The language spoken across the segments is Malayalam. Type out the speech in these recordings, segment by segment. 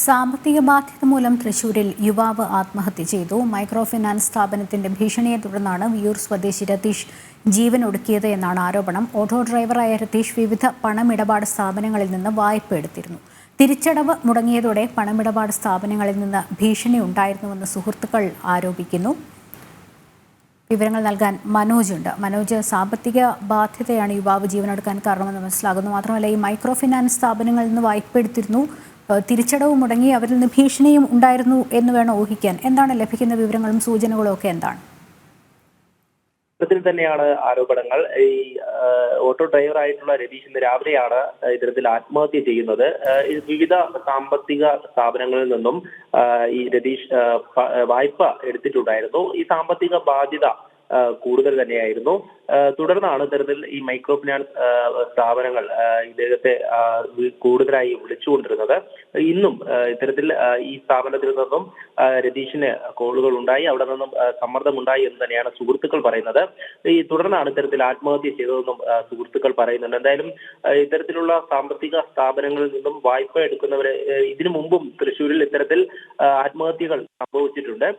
സാമ്പത്തിക ബാധ്യത മൂലം തൃശൂരിൽ യുവാവ് ആത്മഹത്യ ചെയ്തു. മൈക്രോ ഫിനാൻസ് സ്ഥാപനത്തിന്റെ ഭീഷണിയെ തുടർന്നാണ് വിയൂർ സ്വദേശി രതീഷ് ജീവനൊടുക്കിയത് എന്നാണ് ആരോപണം. ഓട്ടോ ഡ്രൈവറായ രതീഷ് വിവിധ പണമിടപാട് സ്ഥാപനങ്ങളിൽ നിന്ന് വായ്പ എടുത്തിരുന്നു. തിരിച്ചടവ് മുടങ്ങിയതോടെ പണമിടപാട് സ്ഥാപനങ്ങളിൽ നിന്ന് ഭീഷണി ഉണ്ടായിരുന്നുവെന്ന് സുഹൃത്തുക്കൾ ആരോപിക്കുന്നു. വിവരങ്ങൾ നൽകാൻ മനോജ് ഉണ്ട്. മനോജ്, സാമ്പത്തിക ബാധ്യതയാണ് യുവാവ് ജീവനൊടുക്കാൻ കാരണമെന്ന് മനസ്സിലാകുന്നു. മാത്രമല്ല, ഈ മൈക്രോ ഫിനാൻസ് സ്ഥാപനങ്ങളിൽ നിന്ന് വായ്പ എടുത്തിരുന്നു, തിരിച്ചടവ് മുടങ്ങി, അവരിൽ നിന്ന് ഭീഷണിയും ഉണ്ടായിരുന്നു എന്ന് വേണം ഊഹിക്കാൻ. എന്താണ് ലഭിക്കുന്ന വിവരങ്ങളും സൂചനകളും ഒക്കെ എന്താണ്? ഇത്തരത്തിൽ തന്നെയാണ് ആരോപണങ്ങൾ. ഈ ഓട്ടോ ഡ്രൈവർ ആയിട്ടുള്ള രതീഷ് ഇന്ന് രാവിലെയാണ് ഇത്തരത്തിൽ ആത്മഹത്യ ചെയ്യുന്നത്. വിവിധ സാമ്പത്തിക സ്ഥാപനങ്ങളിൽ നിന്നും ഈ രതീഷ് വായ്പ എടുത്തിട്ടുണ്ടായിരുന്നു. ഈ സാമ്പത്തിക ബാധ്യത കൂടുതൽ തന്നെയായിരുന്നു. തുടർന്നാണ് ഇത്തരത്തിൽ ഈ മൈക്രോ ഫിനാൻസ് സ്ഥാപനങ്ങൾ ഇദ്ദേഹത്തെ കൂടുതലായി വിളിച്ചുകൊണ്ടിരുന്നത്. ഇന്നും ഇത്തരത്തിൽ ഈ സ്ഥാപനത്തിൽ നിന്നും രതീഷിന് കോളുകൾ ഉണ്ടായി, അവിടെ നിന്നും സമ്മർദ്ദമുണ്ടായി എന്ന് തന്നെയാണ് സുഹൃത്തുക്കൾ പറയുന്നത്. ഈ തുടർന്നാണ് ഇത്തരത്തിൽ ആത്മഹത്യ ചെയ്തതെന്നും സുഹൃത്തുക്കൾ പറയുന്നുണ്ട്. എന്തായാലും ഇത്തരത്തിലുള്ള സാമ്പത്തിക സ്ഥാപനങ്ങളിൽ നിന്നും വായ്പ എടുക്കുന്നവരെ ഇതിനു മുമ്പും തൃശ്ശൂരിൽ ഇത്തരത്തിൽ ആത്മഹത്യകൾ സംഭവിച്ചിട്ടുണ്ട്.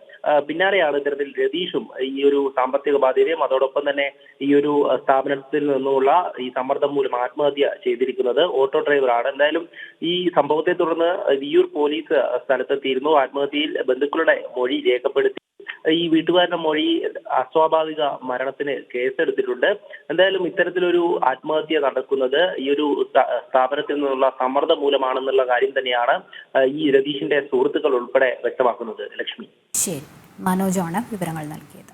പിന്നാലെയാണ് ഇത്തരത്തിൽ രതീഷും ഈ ഒരു സാമ്പത്തിക ബാധ്യതയും അതോടൊപ്പം തന്നെ ഈ ഒരു സ്ഥാപനത്തിൽ നിന്നുള്ള ഈ സമ്മർദ്ദം മൂലം ആത്മഹത്യ ചെയ്തിരിക്കുന്നത്. ഓട്ടോ ഡ്രൈവറാണ്. എന്തായാലും ഈ സംഭവത്തെ തുടർന്ന് വിയൂർ പോലീസ് സ്ഥലത്തെത്തിയിരുന്നു. ആത്മഹത്യയിൽ ബന്ധുക്കളുടെ മൊഴി രേഖപ്പെടുത്തി. ഈ വീട്ടുകാരുടെ മൊഴി അസ്വാഭാവിക മരണത്തിന് കേസെടുത്തിട്ടുണ്ട്. എന്തായാലും ഇത്തരത്തിലൊരു ആത്മഹത്യ നടക്കുന്നത് ഈ ഒരു സ്ഥാപനത്തിൽ നിന്നുള്ള സമ്മർദ്ദം മൂലമാണെന്നുള്ള കാര്യം തന്നെയാണ് ഈ രതീഷിന്റെ സുഹൃത്തുക്കൾ ഉൾപ്പെടെ വ്യക്തമാക്കുന്നത്. ലക്ഷ്മി, ശരി, മനോജാണ് വിവരങ്ങൾ നൽകിയത്.